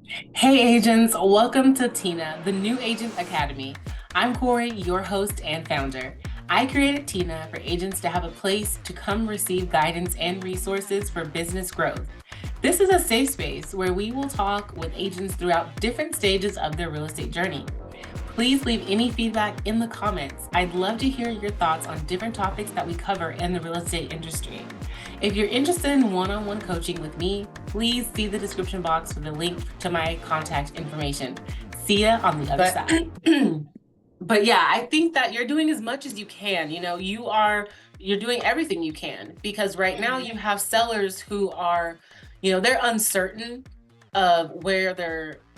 Hey agents, welcome to Tina, the New Agent Academy. I'm Corey, your host and founder. I created Tina for agents to have a place to come receive guidance and resources for business growth. This is a safe space where we will talk with agents throughout different stages of their real estate journey. Please leave any feedback in the comments. I'd love to hear your thoughts on different topics that we cover in the real estate industry. If you're interested in one-on-one coaching with me, please see the description box for the link to my contact information. See ya on the other side. But yeah, I think that you're doing as much as you can. You're doing everything you can because right now you have sellers who are, they're uncertain of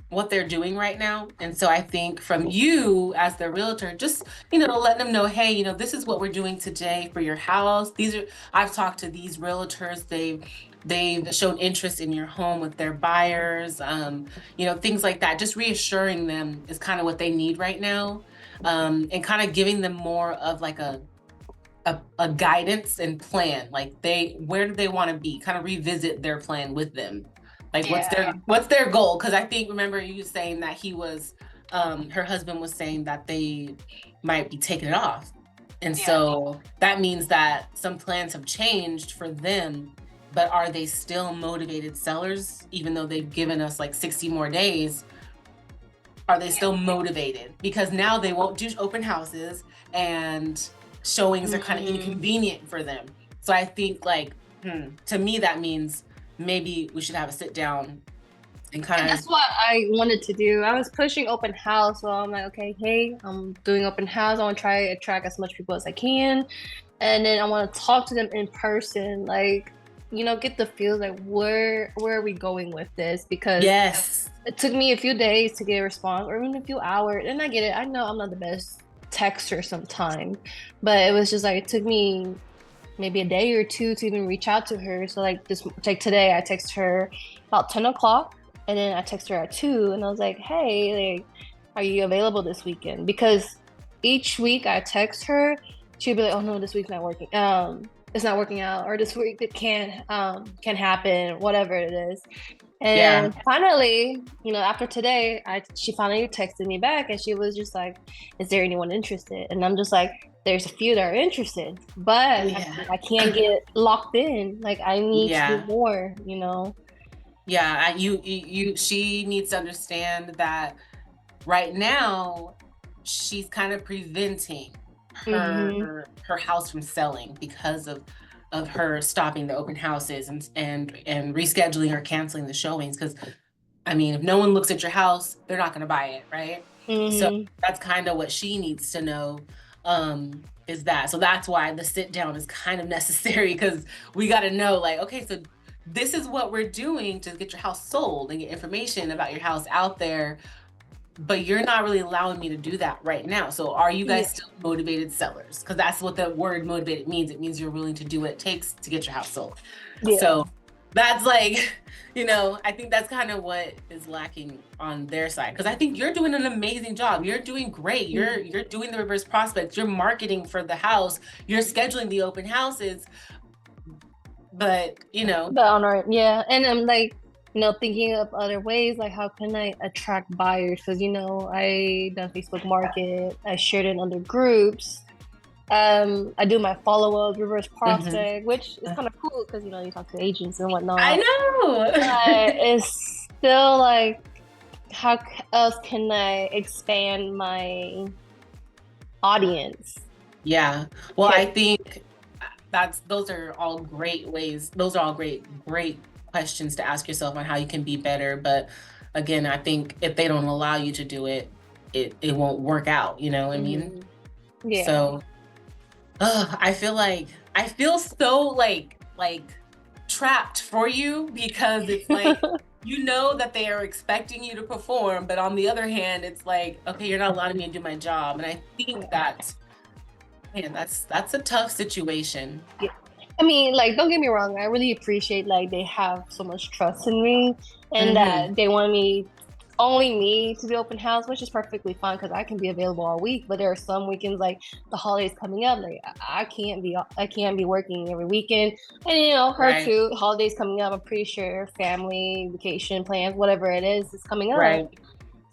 what they're doing right now. And so I think from you as the realtor, just, let them know, hey, this is what we're doing today for your house. I've talked to these realtors. They've shown interest in your home with their buyers, things like that. Just reassuring them is kind of what they need right now. And kind of giving them more of like a guidance and plan. Like where do they want to be? Kind of revisit their plan with them. Like what's their goal? Because I think, remember you saying that her husband was saying that they might be taking it off. And so that means that some plans have changed for them, but are they still motivated sellers, even though they've given us like 60 more days? Are they still motivated? Because now they won't do open houses and showings are kind of inconvenient for them. So I think to me, that means maybe we should have a sit down and kind And of. that's what I wanted to do. I was pushing open house, so I'm like, okay, hey, I'm doing open house. I want to try to attract as much people as I can, and then I want to talk to them in person, like, get the feel like where are we going with this? Because Yes. it took me a few days to get a response, or even a few hours. And I get it. I know I'm not the best texter sometimes, but it was just like it took me maybe a day or two to even reach out to her. So like today, I text her about 10 o'clock, and then I text her at 2, and I was like, hey, like, are you available this weekend? Because each week I text her, she'd be like, oh no, this week's not working. It's not working out, or this week it can't happen, whatever it is. Yeah. And finally, after today, she finally texted me back, and she was just like, "Is there anyone interested?" And I'm just like, "There's a few that are interested, but Yeah. I can't get locked in. Like, I need to do Yeah. more." Yeah. She needs to understand that right now she's kind of preventing Mm-hmm. her house from selling because of her stopping the open houses and rescheduling or canceling the showings. Because I mean, if no one looks at your house, they're not going to buy it, right? So Mm-hmm. that's kind of what she needs to know, is that. So that's why the sit down is kind of necessary, because we got to know, like, okay, so this is what we're doing to get your house sold and get information about your house out there, but you're not really allowing me to do that right now. So are you Yeah. guys still motivated sellers? Because that's what the word motivated means. It means you're willing to do what it takes to get your house sold. Yeah. So that's like, I think that's kind of what is lacking on their side. Because I think you're doing an amazing job. You're doing great. You're doing the reverse prospects. You're marketing for the house. You're scheduling the open houses. But But on our yeah, and I'm like, thinking of other ways, like how can I attract buyers? Because I done Facebook Market, I shared it in other groups. I do my follow-up, reverse mhm. prospect, which is kind of cool because you talk to agents and I whatnot. But know. it's still like, how else can I expand my audience? Yeah. Well, I 'Cause- think those are all great ways. Those are all great questions to ask yourself on how you can be better. But again, I think if they don't allow you to do it, it won't work out. You know what I mean? Mhm. Yeah. So, I feel so trapped for you, because it's like that they are expecting you to perform, but on the other hand, it's like, okay, you're not allowing me to do my job, and I think that, man, that's a tough situation. Yeah. I mean, like, don't get me wrong. I really appreciate like they have so much trust in me and Mm-hmm. that they want me only me to be open house, which is perfectly fine because I can be available all week. But there are some weekends, like the holidays coming up, like I can't be working every weekend. And her Right, too. Holidays coming up, I'm pretty sure family, vacation plans, whatever it is coming up. right.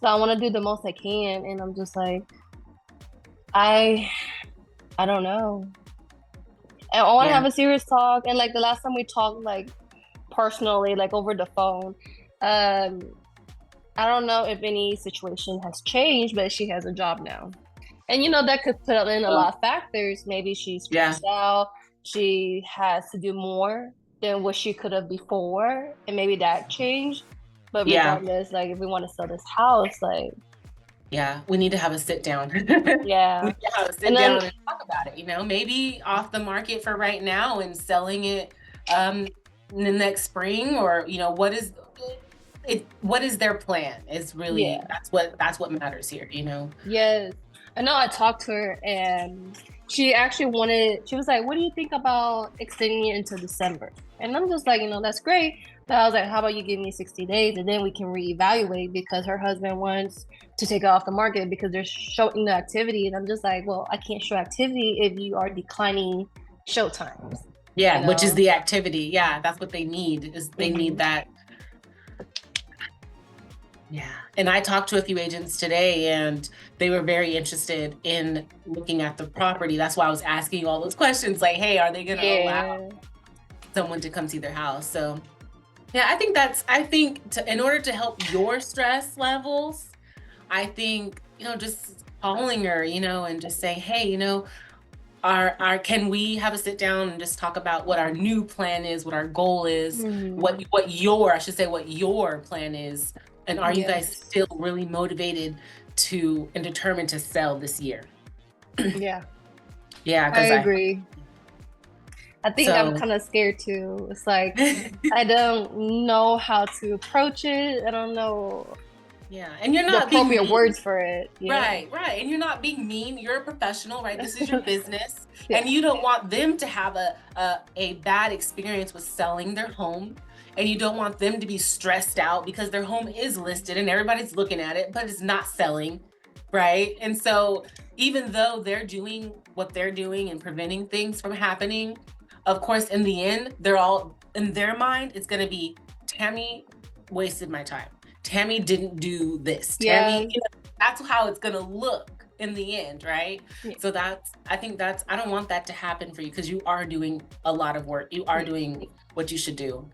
So I want to do the most I can, and I'm just like, I I don't know. And I want to Yeah, have a serious talk. And like the last time we talked, like personally, like over the phone, um, I don't know if any situation has changed, but she has a job now. And that could put in a lot of factors. Maybe she's yeah, stressed out. She has to do more than what she could have before, and maybe that changed. But yeah, regardless, like if we want to sell this house, like yeah. We need to have a sit down. We yeah. need to have a And sit then down and talk about it, maybe off the market for right now and selling it um in the next spring, or what is their plan is really, yeah, that's what matters here, yes. I know I talked to her and she was like, what do you think about extending it into December? And I'm just like, that's great. But I was like, how about you give me 60 days and then we can reevaluate because her husband wants to take it off the market because they're showing the activity. And I'm just like, well, I can't show activity if you are declining show times, you Yeah, which is know? the activity. Yeah, that's what they need, is they need Hmm. that. Yeah. And I talked to a few agents today and they were very interested in looking at the property. That's why I was asking you all those questions, like, hey, are they going to allow Yeah. someone to come see their house? So, yeah, I think in order to help your stress levels, I think, just calling her, and just saying, hey, can we have a sit down and just talk about what our new plan is, what our goal is, Hmm. I should say, what your plan is, and are you guys Yes. still really motivated to and determined to sell this year? Yeah. Yeah, I because agree. I think I'm so kind of scared too. It's like I don't know how to approach it. I don't know yeah, and you're the not being appropriate mean. words for it. Yeah. Right, right. And you're not being mean. You're a professional, right? This is your business. Yeah. And you don't want them to have a bad experience with selling their home. And you don't want them to be stressed out because their home is listed and everybody's looking at it, but it's not selling, right? And so even though they're doing what they're doing and preventing things from happening, of course, in the end, they're all in their mind, it's going to be, Tammy wasted my time. Tammy didn't do this. Yeah. Tammy, that's how it's going to look in the end, right? Yeah. So I don't want that to happen for you because you are doing a lot of work. You are Yeah. doing what you should do.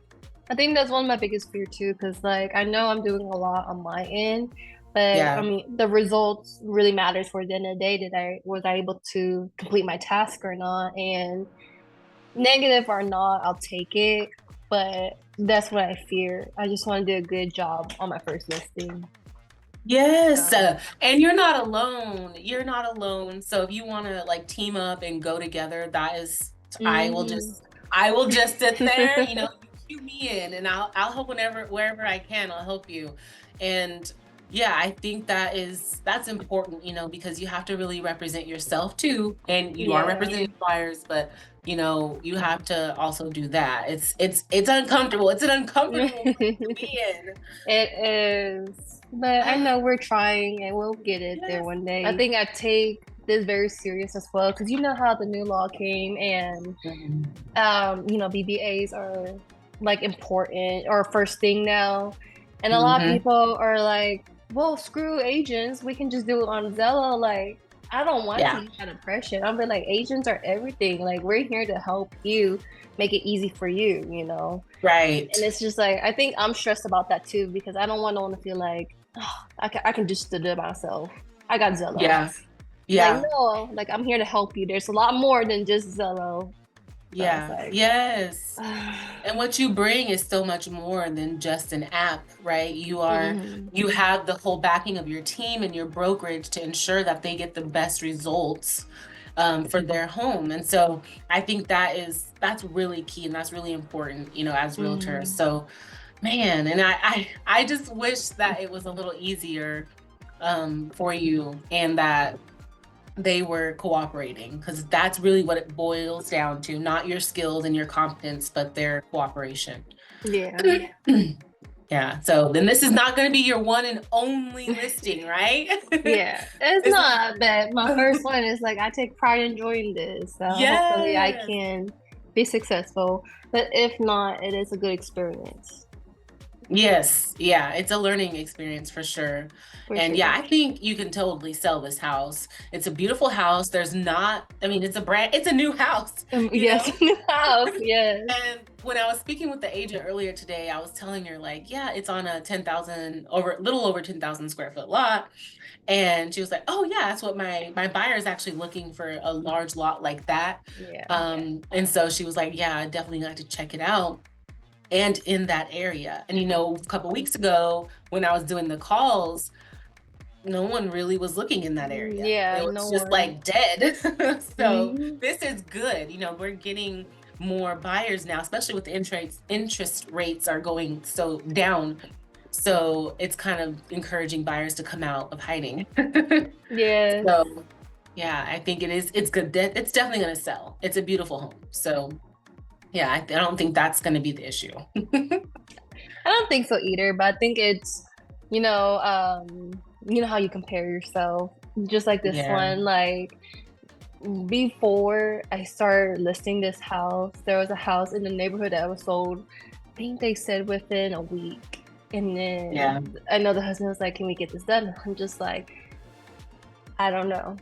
I think that's one of my biggest fear too, because like I know I'm doing a lot on my end, but I Yeah. mean the results really matters for the end of the day. That I was I able to complete my task or not, and negative or not, I'll take it. But that's what I fear. I just want to do a good job on my first listing. Yes. So, And you're not alone. You're not alone. So if you want to like team up and go together, that is, mhm. I will just sit there, you cue me in and I'll help wherever I can, I'll help you. And yeah, I think that's important, because you have to really represent yourself too. And you are Yeah. representing buyers, but you have to also do that. It's uncomfortable. It's an uncomfortable place to It be in. is. But I know we're trying and we'll get it there Yes. one day. I think I take this very serious as well because you know how the new law came and Mhm. BBAs are like important or first thing now. And a lot of Mhm. people are like, well, screw agents. We can just do it on Zillow. Like, I don't want to Yeah. use that impression. I'll be like, agents are everything. Like, we're here to help you make it easy for you. Right. And it's just like, I think I'm stressed about that too because I don't want no one to feel like, oh, I can just do it myself. I got Zillow. Yeah. Like, Yeah. no, like, I'm here to help you. There's a lot more than just Zillow. So it's Yeah. like, Yes. And what you bring is so much more than just an app, right? mhm. You have the whole backing of your team and your brokerage to ensure that they get the best results for their home. And so I think that's really key and that's really important, as realtors. Mhm. So man, and I just wish that it was a little easier for you and that they were cooperating, because that's really what it boils down to, not your skills and your competence, but their cooperation. Yeah. Yeah. So then this is not going to be your one and only listing, right? Yeah, it's This is not bad. My first one is like I take pride in doing this. So hopefully I yes. can be successful. But if not, it is a good experience Yes, yeah, it's a learning experience for sure. for And yeah, sure. I think you can totally sell this house. It's a beautiful house. There's not, I mean, it's a new house, you Yes, know? new house. Yes. And when I was speaking with the agent earlier today, I was telling her like, yeah, it's on a 10,000 over little over 10,000 square foot lot. And she was like, "Oh yeah, that's what my buyer is actually looking for a large lot like that." Yeah. And so she was like, "Yeah, I definitely got to check it out." And in that area. And a couple weeks ago when I was doing the calls, no one really was looking in that area. Yeah, It no was just one. like dead. So Hmm. this is good. We're getting more buyers now, especially with the interest rates are going so down. So it's kind of encouraging buyers to come out of hiding. Yes. So yeah, I think it's good. It's definitely going to sell. It's a beautiful home. So yeah, I don't think that's going to be the issue. I don't think so either, but I think it's, you know, you know how you compare yourself. Just like this Yeah. one, like before I started listing this house, there was a house in the neighborhood that was sold. I think they said within a week. And Yeah. then I know the husband was like, "Can we get this done?" I'm just like, I don't know.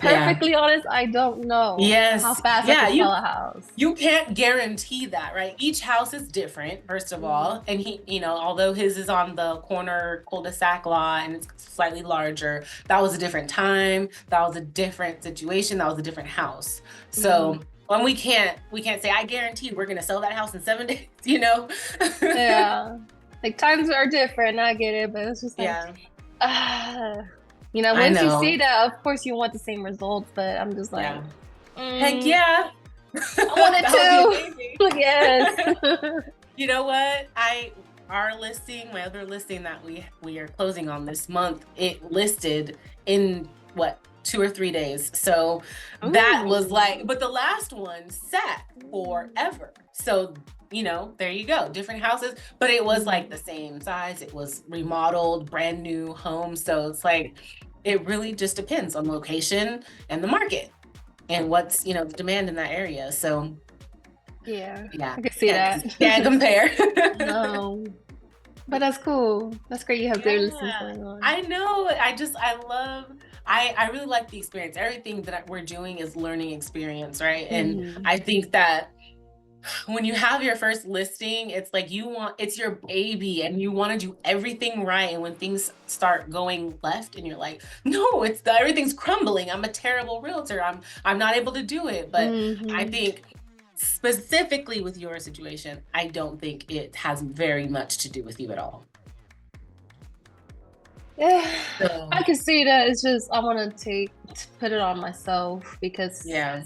Yeah. Perfectly honest, I don't know how Yes. fast I Yeah. could sell You a house. you can't guarantee that, right? Each house is different, first of Mhm. all. And although his is on the corner cul-de-sac lot and it's slightly larger, that was a different time. That was a different situation. That was a different house. Mhm. So when we can't say, I guarantee we're gonna sell that house in 7 days. Yeah. Like times are different, I get it, but it's just like, Yeah, ah, I once you see know. that, of course you want the same results, but I'm just like, Yeah. Heck mm, yeah. I want That would be amazing. it too. Yes. You know what? Our listing, my other listing that we are closing on this month, it listed in what 2 or 3 days. So that was like, Ooh. but the last one sat forever. So there you go, different houses, but it was like Mhm. the same size. It was remodeled, brand new home. So it's like it really just depends on location and the market and what's the demand in that area. So Yeah, yeah, I can see can't that. can't compare. No, but that's cool. That's great you have good listings Yeah, going on. I know. I love. I really like the experience. Everything that we're doing is learning experience, right? And Mhm. I think that when you have your first listing, it's like it's your baby and you want to do everything right. And when things start going left and you're like, no, everything's crumbling. I'm a terrible realtor. I'm not able to do it. But I Mhm. think specifically with your situation, I don't think it has very much to do with you at all. Yeah, So I can see that. It's just I want to put it on myself because yeah.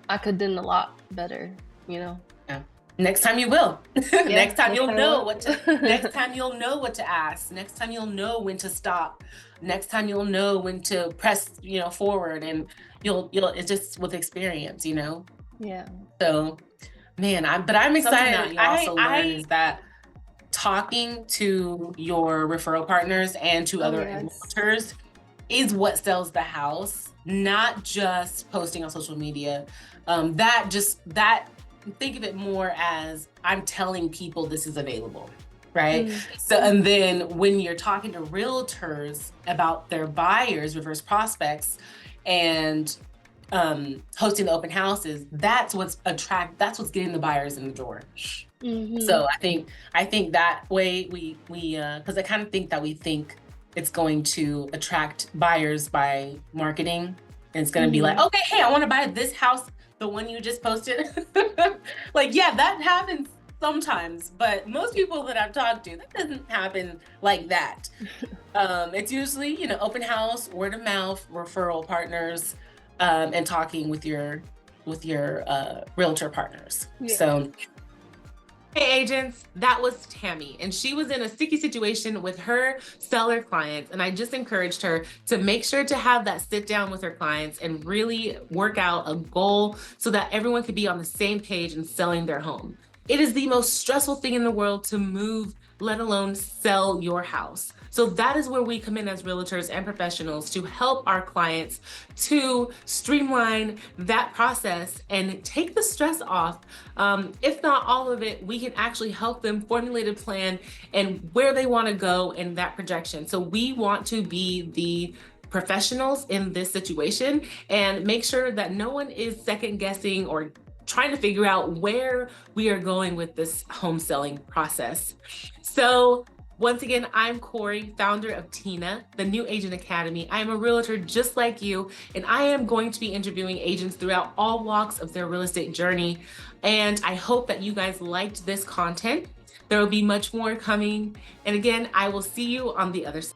I could done a lot better. You know. Yeah. Next time you will. Yeah, Next time next you'll time I know will. what to next time you'll know what to ask. Next time you'll know when to stop. Next time you'll know when to press, forward and you'll it's just with experience. Yeah. So, man, I'm Something excited. that you'll I also learn I is that. talking to your referral partners and to Oh other yes. realtors is what sells the house, not just posting on social media. That think of it more as I'm telling people this is available, right? Mm. So, and then when you're talking to realtors about their buyers, reverse prospects, and hosting the open houses, that's what's getting the buyers in the door. Mhm. So I think that way we because I kind of think that we think it's going to attract buyers by marketing. And it's going to be like, Mhm. okay, hey, I want to buy this house, the one you just posted. Like, yeah, that happens sometimes, but most people that I've talked to, that doesn't happen like that. It's usually, open house, word of mouth, referral partners, and talking with your realtor partners. Yeah. So Hey agents, that was Tammy, and she was in a sticky situation with her seller clients. And I just encouraged her to make sure to have that sit down with her clients and really work out a goal so that everyone could be on the same page in selling their home. It is the most stressful thing in the world to move let alone sell your house. So that is where we come in as realtors and professionals to help our clients to streamline that process and take the stress off. If not all of it, we can actually help them formulate a plan and where they want to go in that projection. So we want to be the professionals in this situation and make sure that no one is second guessing or trying to figure out where we are going with this home selling process. So once again, I'm Corey, founder of Tina, the New Agent Academy. I am a realtor just like you, and I am going to be interviewing agents throughout all walks of their real estate journey. And I hope that you guys liked this content. There will be much more coming. And again, I will see you on the other side.